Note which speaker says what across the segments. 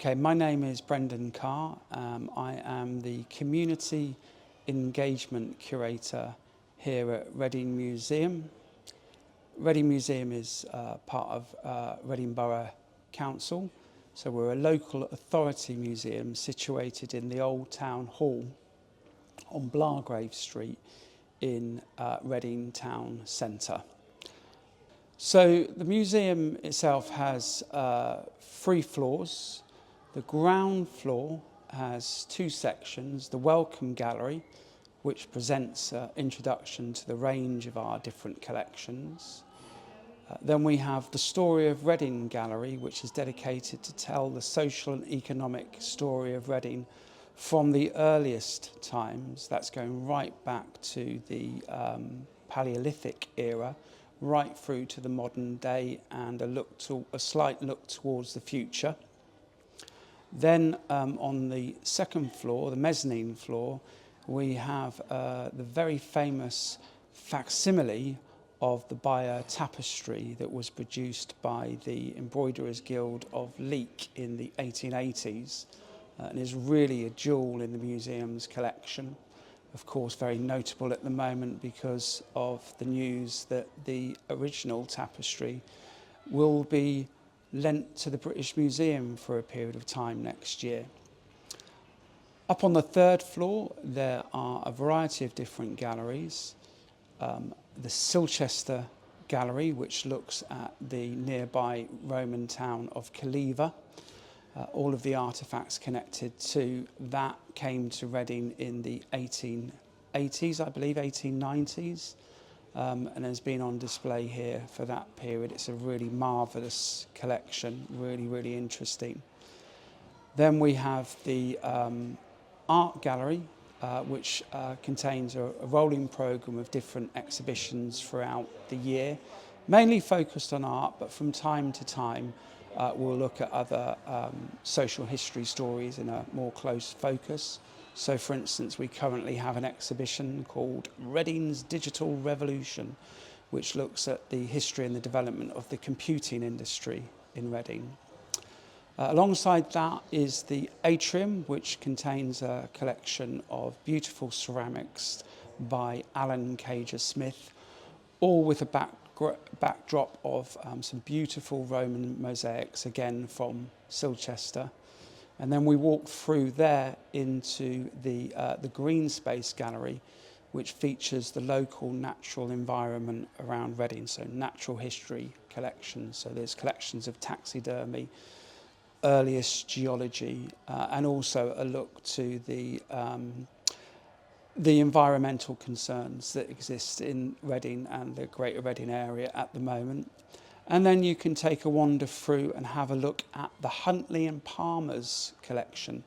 Speaker 1: Okay, my name is Brendan Carr. I am the Community Engagement Curator here at Reading Museum. Reading Museum is part of Reading Borough Council, so we're a local authority museum situated in the Old Town Hall on Blagrave Street in Reading Town Centre. So the museum itself has 3 floors. The ground floor has 2 sections: the Welcome Gallery, which presents an introduction to the range of our different collections. Then we have the Story of Reading Gallery, which is dedicated to tell the social and economic story of Reading from the earliest times. That's going right back to the Paleolithic era, right through to the modern day, and a slight look towards the future. Then on the second floor, the mezzanine floor, we have the very famous facsimile of the Bayeux Tapestry that was produced by the Embroiderers Guild of Leek in the 1880s and is really a jewel in the museum's collection. Of course, very notable at the moment because of the news that the original tapestry will be lent to the British Museum for a period of time next year. Up on the 3rd floor, there are a variety of different galleries. The Silchester Gallery, which looks at the nearby Roman town of Caliva. All of the artefacts connected to that came to Reading in the 1880s, I believe, 1890s. And has been on display here for that period. It's a really marvellous collection, really, really interesting. Then we have the art gallery, which contains a rolling programme of different exhibitions throughout the year, mainly focused on art, but from time to time we'll look at other social history stories in a more close focus. So, for instance, we currently have an exhibition called Reading's Digital Revolution, which looks at the history and the development of the computing industry in Reading. Alongside that is the atrium, which contains a collection of beautiful ceramics by Alan Cager-Smith, all with a backdrop of some beautiful Roman mosaics, again from Silchester. And then we walk through there into the Green Space Gallery, which features the local natural environment around Reading, so natural history collections. So there's collections of taxidermy, earliest geology, and also a look to the environmental concerns that exist in Reading and the Greater Reading area at the moment. And then you can take a wander through and have a look at the Huntley Palmers collection.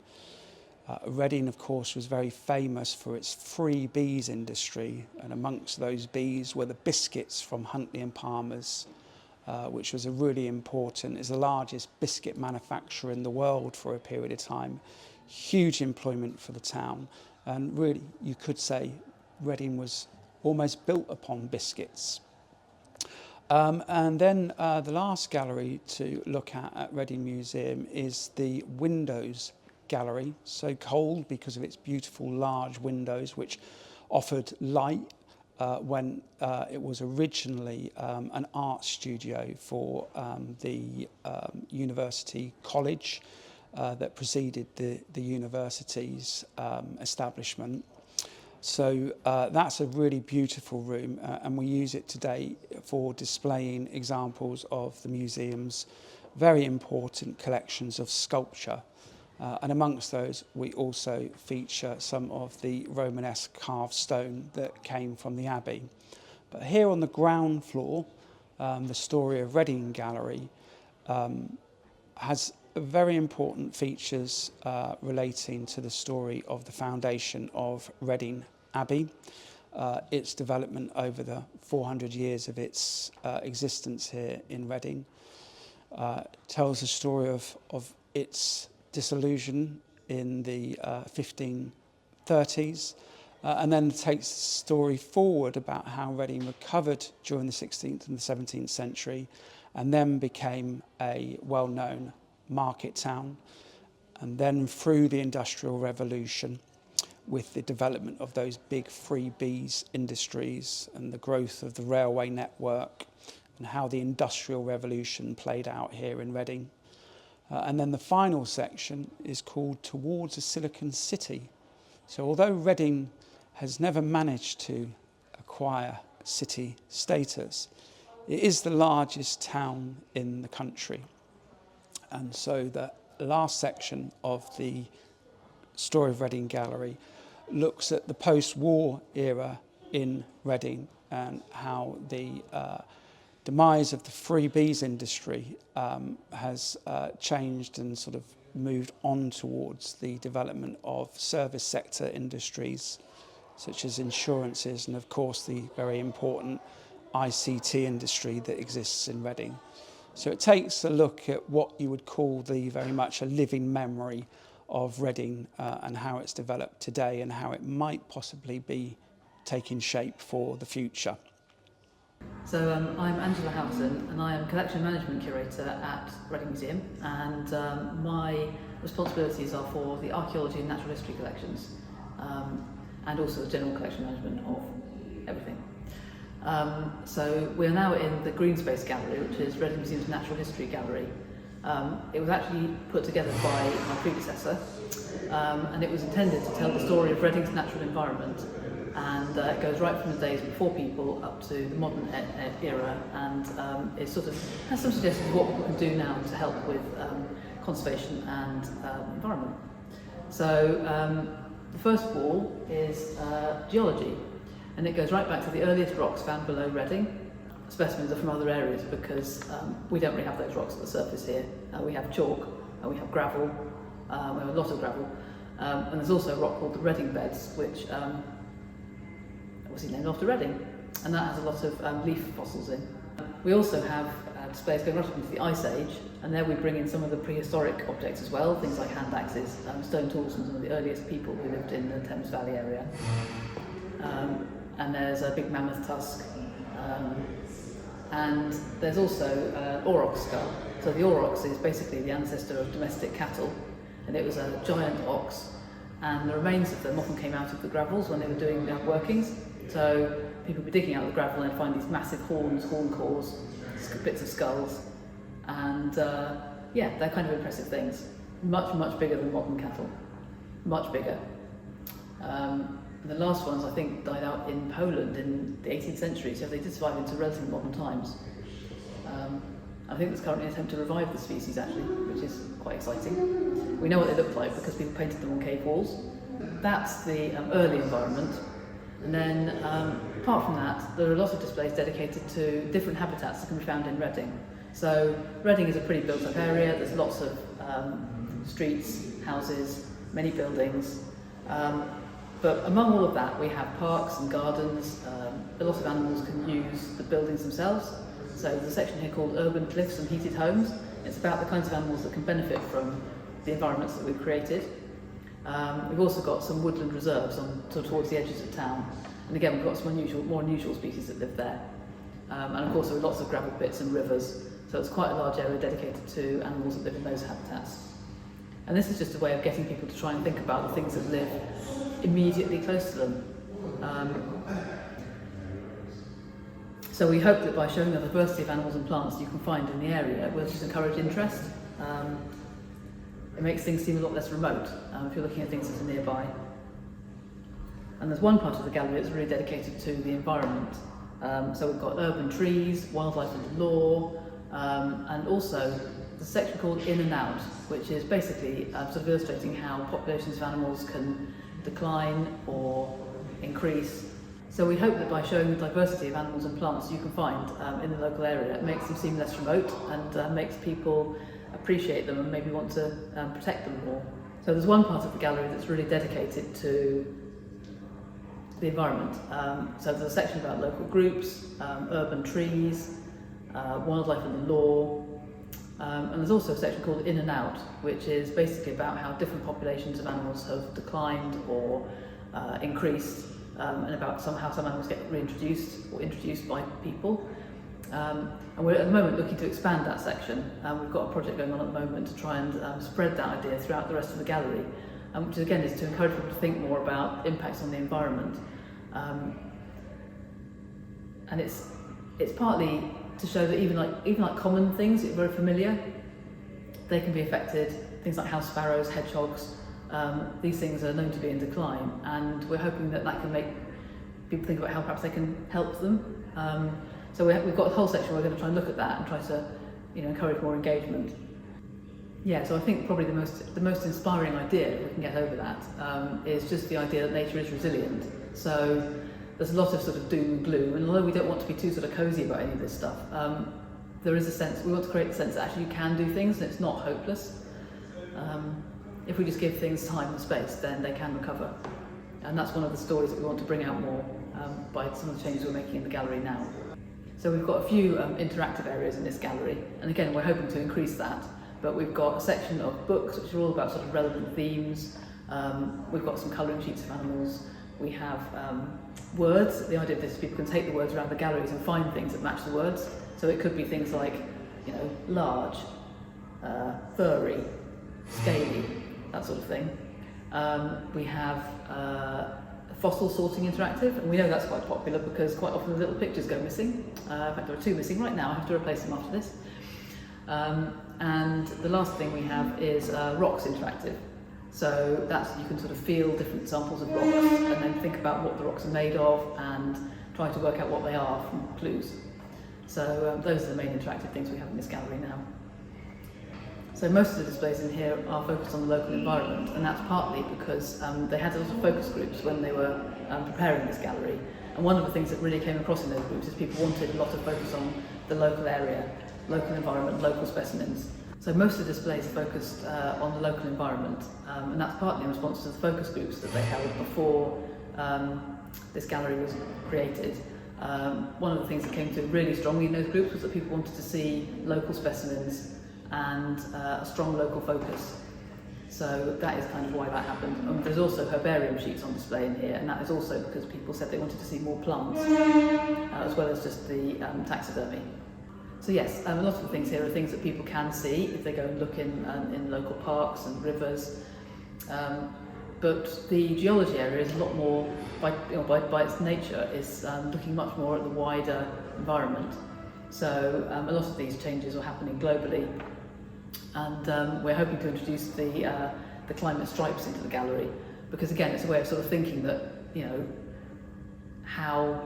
Speaker 1: Reading, of course, was very famous for its free bees industry, and amongst those bees were the biscuits from Huntley Palmers, which was is the largest biscuit manufacturer in the world for a period of time. Huge employment for the town, and really you could say Reading was almost built upon biscuits. And then the last gallery to look at Reading Museum is the Windows Gallery, so called because of its beautiful large windows which offered light when it was originally an art studio for the university college that preceded the university's establishment. So that's a really beautiful room, and we use it today for displaying examples of the museum's very important collections of sculpture. And amongst those, we also feature some of the Romanesque carved stone that came from the Abbey. But here on the ground floor, the Story of Reading Gallery has very important features relating to the story of the foundation of Reading Abbey, its development over the 400 years of its existence here in Reading. Tells the story of its dissolution in the 1530s, and then takes the story forward about how Reading recovered during the 16th and the 17th century and then became a well-known market town, And then through the Industrial Revolution, with the development of those big freebies industries and the growth of the railway network and how the Industrial Revolution played out here in Reading. And then the final section is called Towards a Silicon City. So although Reading has never managed to acquire city status, it is the largest town in the country. And so the last section of the Story of Reading Gallery looks at the post-war era in Reading and how the demise of the freebies industry has changed and sort of moved on towards the development of service sector industries such as insurances and of course the very important ICT industry that exists in Reading. So it takes a look at what you would call the very much a living memory of Reading and how it's developed today and how it might possibly be taking shape for the future.
Speaker 2: So I'm Angela Houghton and I am Collection Management Curator at Reading Museum, and my responsibilities are for the archaeology and natural history collections and also the general collection management of everything. So we are now in the Green Space Gallery, which is Reading Museum's Natural History Gallery. It was actually put together by my predecessor and it was intended to tell the story of Reading's natural environment, and it goes right from the days before people up to the modern era, and it sort of has some suggestions of what people can do now to help with conservation and environment. So the first wall is geology, and it goes right back to the earliest rocks found below Reading. Specimens are from other areas because we don't really have those rocks at the surface here. We have chalk, we have gravel, we have a lot of gravel, and there's also a rock called the Reading Beds, which was named after Reading, and that has a lot of leaf fossils in. We also have displays going right up into the Ice Age, and there we bring in some of the prehistoric objects as well, things like hand axes, stone tools from some of the earliest people who lived in the Thames Valley area. And there's a big mammoth tusk, and there's also an aurochs skull. So the aurochs is basically the ancestor of domestic cattle, and it was a giant ox, and the remains of them often came out of the gravels when they were doing workings. So people would be digging out the gravel and find these massive horns, horn cores, bits of skulls, and yeah, they're kind of impressive things. Much, much bigger than modern cattle, much bigger. The last ones, I think, died out in Poland in the 18th century, so they did survive into relatively modern times. I think there's currently an attempt to revive the species, actually, which is quite exciting. We know what they look like because people painted them on cave walls. That's the early environment. And then, apart from that, there are a lot of displays dedicated to different habitats that can be found in Reading. So Reading is a pretty built-up area. There's lots of streets, houses, many buildings. But among all of that, we have parks and gardens. A lot of animals can use the buildings themselves. So there's a section here called Urban Cliffs and Heated Homes. It's about the kinds of animals that can benefit from the environments that we've created. We've also got some woodland reserves towards the edges of town. And again, we've got some more unusual species that live there. And of course, there are lots of gravel pits and rivers. So it's quite a large area dedicated to animals that live in those habitats. And this is just a way of getting people to try and think about the things that live immediately close to them. So we hope that by showing the diversity of animals and plants you can find in the area, we'll just encourage interest. It makes things seem a lot less remote if you're looking at things that are nearby. And there's one part of the gallery that's really dedicated to the environment. So we've got urban trees, wildlife and the law, and also the section called In and Out, which is basically sort of illustrating how populations of animals can decline or increase. So we hope that by showing the diversity of animals and plants you can find in the local area, it makes them seem less remote and makes people appreciate them and maybe want to protect them more. So there's one part of the gallery that's really dedicated to the environment. So there's a section about local groups, urban trees, wildlife and the law, and there's also a section called In and Out, which is basically about how different populations of animals have declined or increased, and about how some animals get reintroduced or introduced by people. And we're at the moment looking to expand that section. We've got a project going on at the moment to try and spread that idea throughout the rest of the gallery, which again is to encourage people to think more about impacts on the environment. And it's partly to show that even like common things that are very familiar, they can be affected. Things like house sparrows, hedgehogs, these things are known to be in decline, and we're hoping that can make people think about how perhaps they can help them. So we've got a whole section where we're going to try and look at that and try to, encourage more engagement. Yeah, so I think probably the most inspiring idea, if we can get over that, is just the idea that nature is resilient. So there's a lot of sort of doom and gloom, and although we don't want to be too sort of cosy about any of this stuff, there is a sense, we want to create the sense that actually you can do things and it's not hopeless. If we just give things time and space, then they can recover. And that's one of the stories that we want to bring out more by some of the changes we're making in the gallery now. So we've got a few interactive areas in this gallery, and again we're hoping to increase that, but we've got a section of books which are all about sort of relevant themes. We've got some colouring sheets of animals. We have words. The idea of this is people can take the words around the galleries and find things that match the words. So it could be things like, large, furry, scaly, that sort of thing. We have a fossil sorting interactive, and we know that's quite popular because quite often the little pictures go missing. In fact, there are 2 missing right now. I have to replace them after this. And the last thing we have is rocks interactive. So that's, you can sort of feel different samples of rocks and then think about what the rocks are made of and try to work out what they are from clues. So those are the main interactive things we have in this gallery now. So most of the displays in here are focused on the local environment, and that's partly because they had a lot of focus groups when they were preparing this gallery. And one of the things that really came across in those groups is people wanted a lot of focus on the local area, local environment, local specimens. So most of the displays are focused on the local environment, and that's partly in response to the focus groups that they held before this gallery was created. One of the things that came through really strongly in those groups was that people wanted to see local specimens and a strong local focus. So that is kind of why that happened. There's also herbarium sheets on display in here, and that is also because people said they wanted to see more plants, as well as just the taxidermy. So yes, a lot of the things here are things that people can see if they go and look in local parks and rivers. But the geology area is a lot more, by its nature, is looking much more at the wider environment. So a lot of these changes are happening globally, and we're hoping to introduce the climate stripes into the gallery, because again it's a way of sort of thinking that, how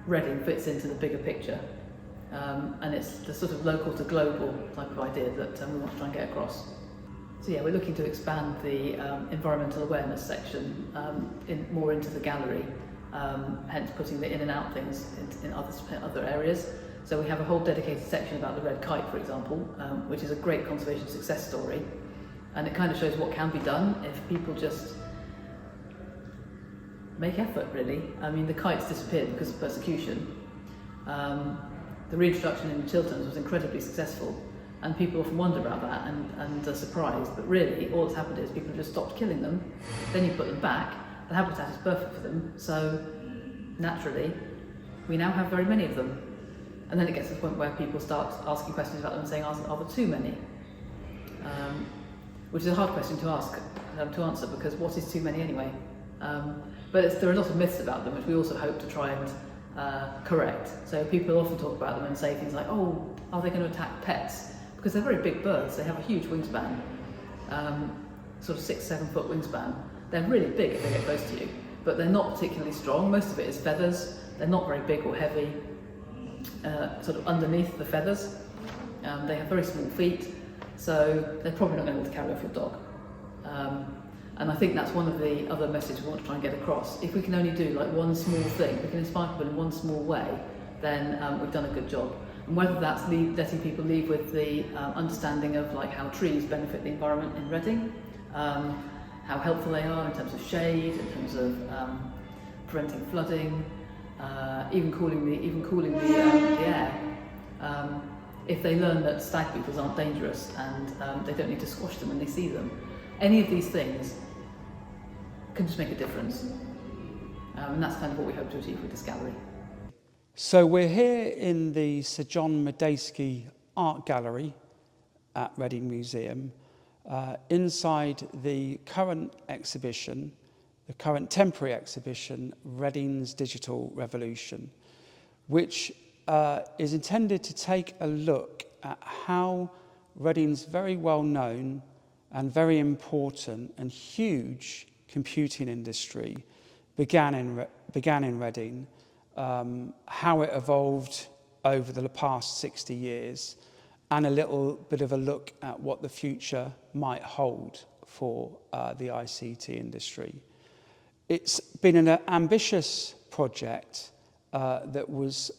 Speaker 2: Reading fits into the bigger picture. And it's the sort of local to global type of idea that we want to try and get across. So yeah, we're looking to expand the environmental awareness section more into the gallery, hence putting the in and out things in other areas. So we have a whole dedicated section about the red kite, for example, which is a great conservation success story, and it kind of shows what can be done if people just make effort, really. I mean, the kites disappeared because of persecution. The reintroduction in Chilterns was incredibly successful, and people often wonder about that and are surprised, but really all that's happened is people have just stopped killing them, then you put them back, the habitat is perfect for them, so naturally we now have very many of them. And then it gets to the point where people start asking questions about them and saying, are there too many? Which is a hard question to answer, because what is too many anyway? But there are a lot of myths about them, which we also hope to try and correct. So people often talk about them and say things like, oh, are they going to attack pets? Because they're very big birds, they have a huge wingspan, sort of 6-7 foot wingspan. They're really big if they get close to you, but they're not particularly strong. Most of it is feathers, they're not very big or heavy, sort of underneath the feathers. They have very small feet, so they're probably not going to be able to carry off your dog. And I think that's one of the other messages we want to try and get across. If we can only do like one small thing, we can inspire people in one small way, then we've done a good job. And whether that's letting people leave with the understanding of like how trees benefit the environment in Reading, how helpful they are in terms of shade, in terms of preventing flooding, even cooling the air. If they learn that stag beetles aren't dangerous and they don't need to squash them when they see them, any of these things can just make a difference. And that's kind of what we hope to achieve with this gallery.
Speaker 1: So we're here in the Sir John Medeski Art Gallery at Reading Museum, inside the current exhibition, the current temporary exhibition, Reading's Digital Revolution, which is intended to take a look at how Reading's very well known and very important and huge computing industry began in Reading, how it evolved over the past 60 years, and a little bit of a look at what the future might hold for the ICT industry. It's been an ambitious project that was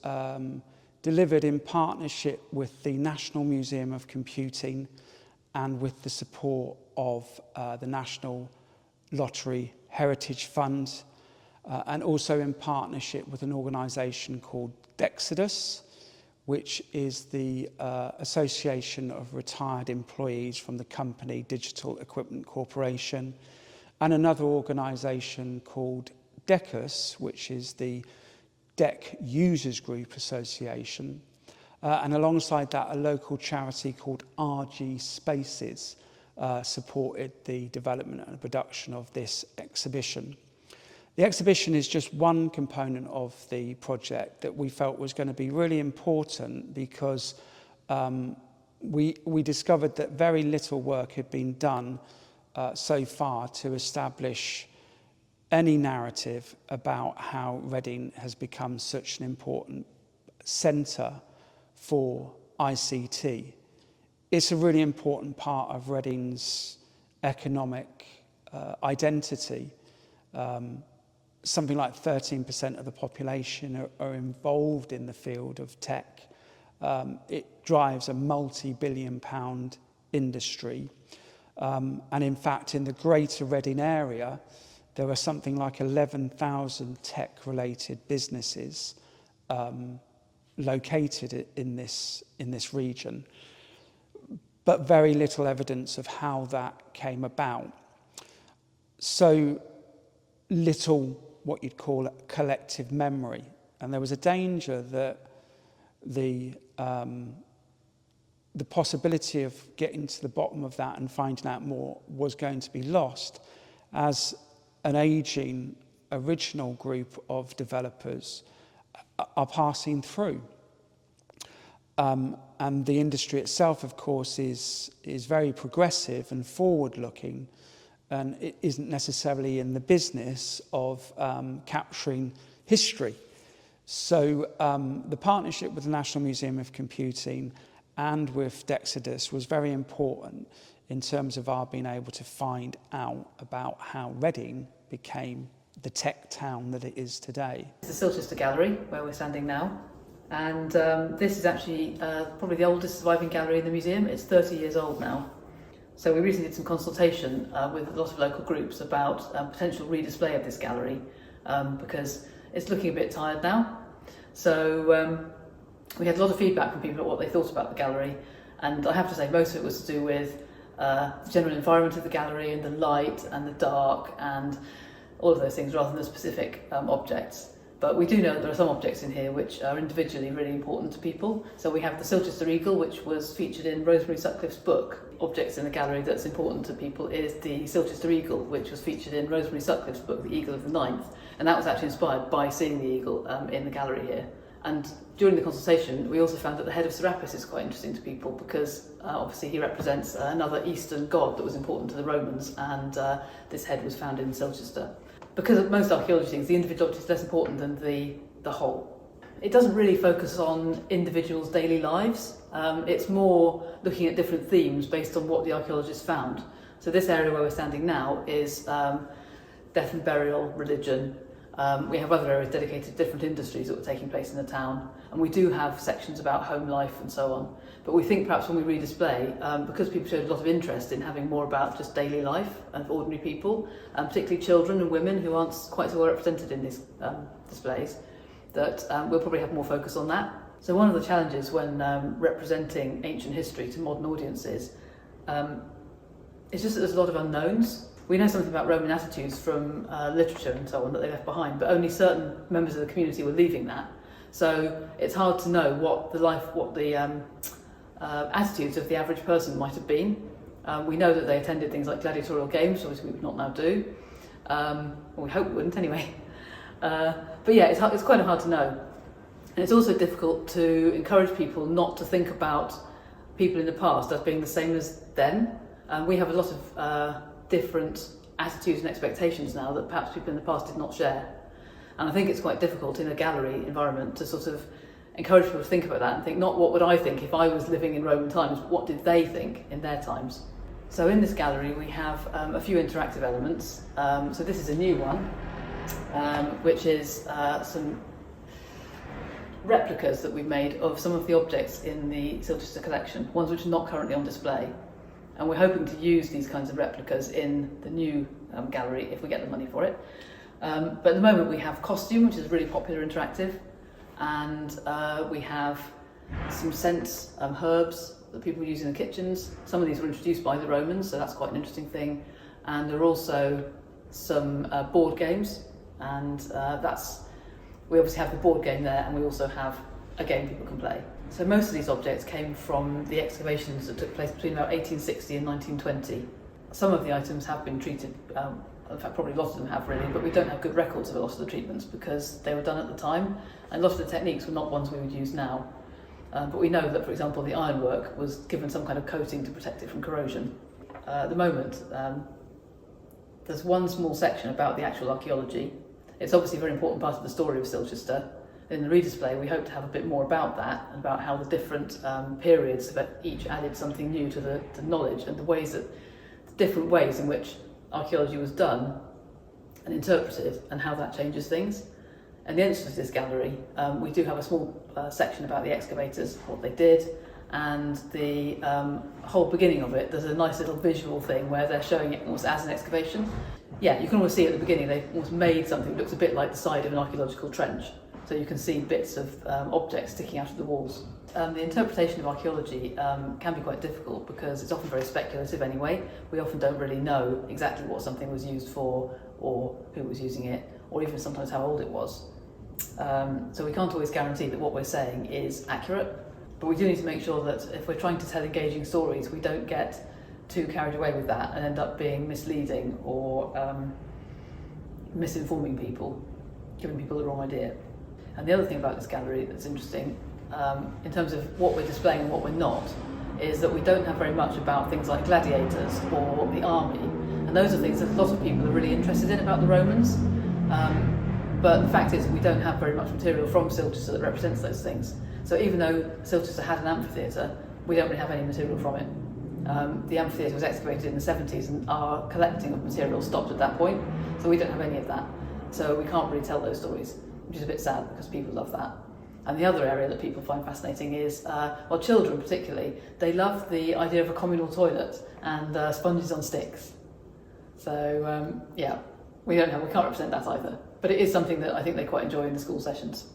Speaker 1: delivered in partnership with the National Museum of Computing and with the support of the National Lottery Heritage Fund, and also in partnership with an organisation called LXXXII, which is the Association of Retired Employees from the company Digital Equipment Corporation, and another organisation called DECUS, which is the DEC Users Group Association, and alongside that a local charity called RG Spaces supported the development and production of this exhibition. The exhibition is just one component of the project that we felt was going to be really important, because we discovered that very little work had been done so far to establish any narrative about how Reading has become such an important centre for ICT. It's a really important part of Reading's economic identity. Something like 13% of the population are involved in the field of tech. It drives a multi-billion-pound industry. And in fact, in the greater Reading area, there are something like 11,000 tech-related businesses located in this region, but very little evidence of how that came about. So little what you'd call collective memory, and there was a danger that the possibility of getting to the bottom of that and finding out more was going to be lost as an ageing original group of developers are passing through. And the industry itself, of course, is very progressive and forward-looking, and it isn't necessarily in the business of capturing history. So the partnership with the National Museum of Computing and with LXXXII was very important in terms of our being able to find out about how Reading became the tech town that it is today.
Speaker 2: It's the Silchester Gallery, where we're standing now. And this is actually probably the oldest surviving gallery in the museum. It's 30 years old now. So we recently did some consultation with a lot of local groups about potential redisplay of this gallery, because it's looking a bit tired now. So we had a lot of feedback from people at what they thought about the gallery, and I have to say most of it was to do with the general environment of the gallery and the light and the dark and all of those things, rather than the specific objects. But we do know that there are some objects in here which are individually really important to people. So we have the Silchester Eagle, which was featured in Rosemary Sutcliffe's book. Objects in the gallery that's important to people is the Silchester Eagle, which was featured in Rosemary Sutcliffe's book, The Eagle of the Ninth. And that was actually inspired by seeing the eagle in the gallery here. And during the consultation, we also found that the head of Serapis is quite interesting to people, because obviously he represents another Eastern god that was important to the Romans, and this head was found in Silchester. Because of most archaeology things, the individual object is less important than the whole. It doesn't really focus on individuals' daily lives. It's more looking at different themes based on what the archaeologists found. So this area where we're standing now is death and burial, religion. We have other areas dedicated to different industries that were taking place in the town, and we do have sections about home life and so on. But we think perhaps when we redisplay, because people showed a lot of interest in having more about just daily life of ordinary people, particularly children and women who aren't quite so well represented in these displays, that we'll probably have more focus on that. So one of the challenges when representing ancient history to modern audiences is just that there's a lot of unknowns. We know something about Roman attitudes from literature and so on that they left behind, but only certain members of the community were leaving that. So it's hard to know what the attitudes of the average person might have been. We know that they attended things like gladiatorial games, obviously we would not now do. Well, we hope we wouldn't anyway. But yeah, it's quite hard to know. And it's also difficult to encourage people not to think about people in the past as being the same as then. We have a lot of different attitudes and expectations now that perhaps people in the past did not share. And I think it's quite difficult in a gallery environment to sort of encourage people to think about that and think, not what would I think if I was living in Roman times, but what did they think in their times? So in this gallery we have a few interactive elements. So this is a new one, which is some replicas that we've made of some of the objects in the Silchester collection, ones which are not currently on display. And we're hoping to use these kinds of replicas in the new gallery if we get the money for it. But at the moment we have costume, which is really popular interactive, and we have some scents, herbs that people use in the kitchens. Some of these were introduced by the Romans, so that's quite an interesting thing. And there are also some board games, and we obviously have the board game there, and we also have a game people can play. So most of these objects came from the excavations that took place between about 1860 and 1920. Some of the items have been treated, in fact probably a lot of them have really, but we don't have good records of a lot of the treatments because they were done at the time, and a lot of the techniques were not ones we would use now. But we know that, for example, the ironwork was given some kind of coating to protect it from corrosion. At the moment, there's one small section about the actual archaeology. It's obviously a very important part of the story of Silchester. In the redisplay, we hope to have a bit more about that, and about how the different periods have each added something new to the knowledge, and the different ways in which archaeology was done and interpreted, and how that changes things. And the entrance to this gallery, we do have a small section about the excavators, what they did, and the whole beginning of it. There's a nice little visual thing where they're showing it almost as an excavation. Yeah, you can almost see at the beginning they almost made something that looks a bit like the side of an archaeological trench. So you can see bits of objects sticking out of the walls. The interpretation of archaeology can be quite difficult because it's often very speculative anyway. We often don't really know exactly what something was used for, or who was using it, or even sometimes how old it was. So we can't always guarantee that what we're saying is accurate, but we do need to make sure that if we're trying to tell engaging stories, we don't get too carried away with that and end up being misleading or misinforming people, giving people the wrong idea. And the other thing about this gallery that's interesting, in terms of what we're displaying and what we're not, is that we don't have very much about things like gladiators or the army, and those are things that a lot of people are really interested in about the Romans. But the fact is we don't have very much material from Silchester that represents those things. So even though Silchester had an amphitheatre, we don't really have any material from it. The amphitheatre was excavated in the 70s, and our collecting of material stopped at that point, so we don't have any of that. So we can't really tell those stories, which is a bit sad because people love that. And the other area that people find fascinating is, well, children particularly, they love the idea of a communal toilet and sponges on sticks. So yeah, we can't represent that either. But it is something that I think they quite enjoy in the school sessions.